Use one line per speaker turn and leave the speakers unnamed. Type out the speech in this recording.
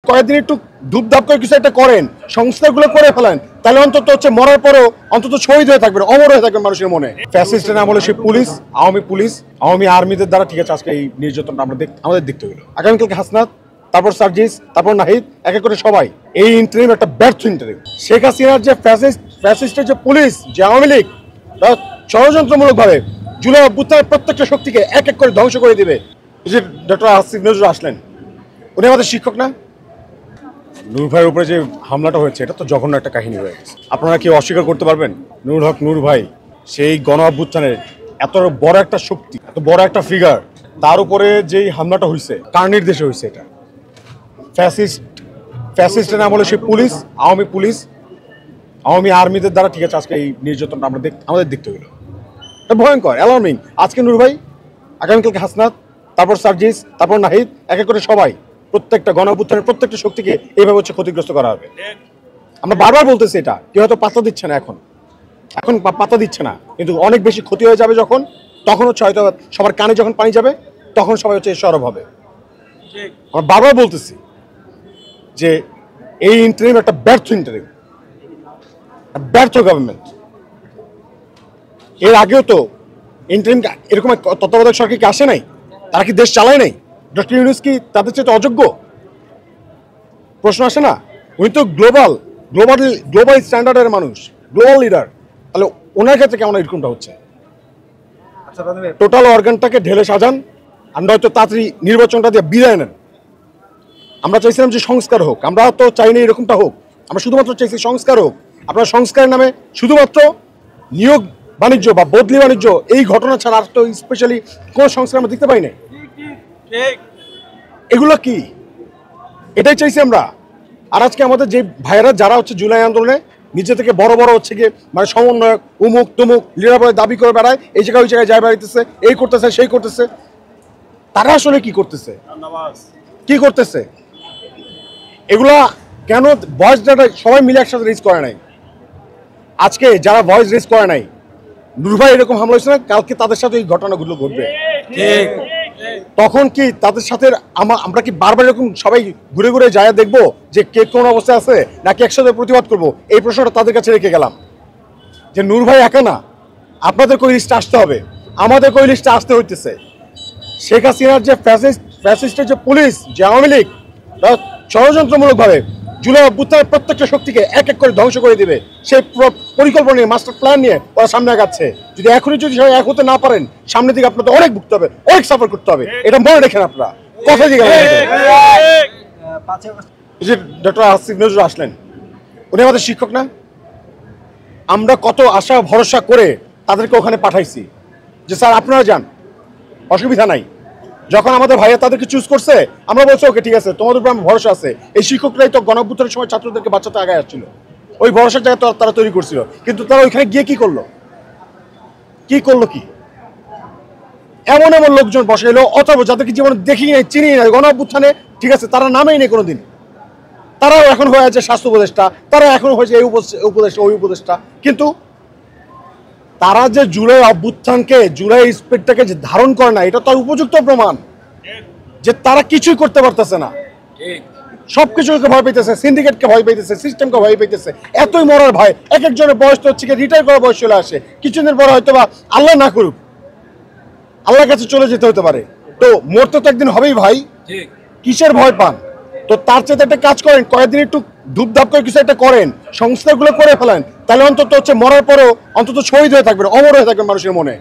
কয়েকদিন একটু ধূপধাপ করে কিছু একটা করেন, সংস্কারগুলো করে ফেলেন, তাহলে অন্তত হচ্ছে মরার পরেও অন্তত শহীদ হয়ে থাকবেন, অমর হয়ে থাকবেন মানুষের মনে। ফ্যাসিস্টের নাম হলো সে পুলিশ, আওয়ামী আর্মিদের দ্বারা ঠিক আছে আজকে এই নির্যাতনটা আমাদের দেখতে হলো। আগামীকালকে হাসনাত, তারপর সার্জিস, তারপর নাহিদ, এক এক করে সবাই। এই ইন্টারিম একটা ব্যর্থ ইন্টারিম। শেখ হাসিনার যে ফ্যাসিস্টের যে পুলিশ, যে আওয়ামী লীগ, ষড়যন্ত্রমূলকভাবে জুলাই অভ্যুত্থানের প্রত্যেকটা শক্তিকে এক এক করে ধ্বংস করে দিবে। যে ডক্টর আসিফ নজরুল আসলেন, উনি আমাদের শিক্ষক না? নূর ভাইয়ের উপরে যে হামলাটা হয়েছে এটা তো জঘন্য একটা কাহিনী হয়ে গেছে। আপনারা কি অস্বীকার করতে পারবেন? নূর হক নূর ভাই সেই গণ অভ্যুত্থানের এত বড় একটা শক্তি, এত বড় একটা ফিগার, তার উপরে যেই হামলাটা হয়েছে কার নির্দেশে হয়েছে? এটা ফ্যাসিস্টের নাম হলো সে পুলিশ, আওয়ামী আর্মিদের দ্বারা ঠিক আছে আজকে এই নির্যাতনটা আমাদের দেখতে হলো। এটা ভয়ঙ্কর, অ্যালার্মিং। আজকে নূর ভাই, আগামীকালকে হাসনাত, তারপর সার্জিস, তারপর নাহিদ, এক এক করে সবাই। প্রত্যেকটা গণ অভ্যুত্থানের প্রত্যেকটা শক্তিকে এইভাবে হচ্ছে ক্ষতিগ্রস্ত করা হবে। আমরা বারবার বলতেছি, এটা কেউ হয়তো পাত্তা দিচ্ছে না, এখন পাত্তা দিচ্ছে না, কিন্তু অনেক বেশি ক্ষতি হয়ে যাবে যখন, তখন হচ্ছে হয়তো সবার কানে যখন পানি যাবে তখন সবাই হচ্ছে সরব হবে। আমরা বারবার বলতেছি যে এই ইন্টারিম একটা ব্যর্থ ইন্টারিম, ব্যর্থ গভর্নমেন্ট। এর আগেও তো ইন্টারিম এরকম তত্ত্বাবধায়ক সরকার কি আসে নাই? তারা কি দেশ চালায় নাই? ডক্টর ইউনূস কি তাদের চেয়ে অযোগ্য? প্রশ্ন আসে না? উনি তো গ্লোবাল স্ট্যান্ডার্ডের মানুষ, গ্লোবাল লিডার। তাহলে ওনার ক্ষেত্রে কেমন এরকমটা হচ্ছে? টোটাল অর্গানটাকে ঢেলে সাজান, আমরা হয়তো তাড়াতাড়ি নির্বাচনটা দিয়ে বিদায় নেন। আমরা চাইছিলাম যে সংস্কার হোক, আমরা তো চাই না এরকমটা হোক, আমরা শুধুমাত্র চাইছি সংস্কার হোক। আপনারা সংস্কারের নামে শুধুমাত্র নিয়োগ বাণিজ্য বা বদলি বাণিজ্য এই ঘটনা ছাড়া আর তো স্পেশালি কোন সংস্কার আমরা দেখতে পাই না। এগুলো কি? এটাই চাইছি আমরা। আর আজকে আমাদের যে ভাইয়েরা যারা হচ্ছে জুলাই আন্দোলনে নিজে থেকে বড় হচ্ছে গিয়ে মানে সমন্বয়ক, উমুক তুমুক লিডার বলে দাবি করে বেড়ায়, এই জায়গায় ওই জায়গায় যায় বেড়াইতেছে, এই করতেছে সেই করতেছে, তারা আসলে কি করতেছে? এগুলা কেন ভয়েস ডাটা সবাই মিলে একসাথে রেজ করে নাই? আজকে যারা ভয়েস রেজ করে নাই, নূর ভাই এরকম হামলা হয়েছে না, কালকে তাদের সাথে এই ঘটনাগুলো ঘটবে। তখন কি তাদের সাথে আমরা কি বারবার এরকম সবাই ঘুরে ঘুরে যায় দেখবো যে কে কোন অবস্থায় আছে, নাকি একসাথে প্রতিবাদ করব? এই প্রশ্নটা তাদের কাছে রেখে গেলাম যে নূর ভাই একা না, আপনাদের কই লিস্টে আসতে হবে, আমাদের কই লিস্টে আসতে হইতেছে। শেখ হাসিনার যে ফ্যাসিস্টের যে পুলিশ, যে আওয়ামী লীগ, ষড়যন্ত্রমূলকভাবে জুলাই অভ্যুত্থানের প্রত্যেকটা শক্তিকে এক এক করে ধ্বংস করে দিবে সেই পরিকল্পনা নিয়ে, মাস্টার প্ল্যান নিয়ে ওরা সামনে আগাচ্ছে। যদি এখনই যদি সবাই এক হতে না পারেন, সামনের দিকে আপনাদের অনেক ভুগতে হবে, অনেক সাফার করতে হবে। এটা মনে রেখেন আপনারা। কথা দিয়ে যে ডক্টর আসিফ নজরুল আসলেন, উনি আমাদের শিক্ষক না? আমরা কত আশা ভরসা করে তাদেরকে ওখানে পাঠাইছি যে স্যার আপনারা যান, অসুবিধা নাই। যখন আমাদের ভাইয়া তাদেরকে চুজ করছে, আমরা বলছি ওকে ঠিক আছে, তোমাদের উপর আমার ভরসা আছে। এই শিক্ষকরাই তো গণঅভ্যুত্থানের সময় ছাত্রদেরকে বাঁচাতে আগে আসছিল, ওই ভরসার জায়গায় তারা তৈরি করছিল। কিন্তু তারা ওইখানে গিয়ে কি করলো? এমন লোকজন বসাইলো, অথবা যাদেরকে জীবনে দেখি নাই, চিনি নাই, গণঅভ্যুত্থানে ঠিক আছে তারা নামেই নেই কোনোদিন, তারাও এখন হয়ে আছে স্বাস্থ্য উপদেষ্টা, তারা এখন হয়েছে এই উপদেষ্টা ওই উপদেষ্টা। কিন্তু তারা যে জুলাই অভ্যুত্থানকে, জুলাই স্পিরিটটাকে যে ধারণ করে না, এটা তার উপযুক্ত প্রমাণ যে তারা কিছুই করতে পারতেছে না। সবকিছুকে ভয় পাইতেছে, সিন্ডিকেটকে ভয় পাইতেছে, সিস্টেমকে ভয় পাইতেছে। এতই মরার ভয়, এক একজনের বয়স তো হচ্ছে রিটায়ার করার বয়স চলে আসে, কিছুদিন পরে হয়তো বা আল্লাহ না করুক আল্লাহর কাছে চলে যেতে হতে পারে। তো মরতে তো একদিন হবেই ভাই, কিসের ভয় পান? তো তার চেয়ে একটা কাজ করেন, কয়েকদিন একটু ধূপধাপ করে কিছু একটা করেন, সংস্কারগুলো করে ফেলেন, তাহলে অন্তত হচ্ছে মরার পরেও অন্তত শহীদ হয়ে থাকবেন, অমর হয়ে থাকবেন মানুষের মনে।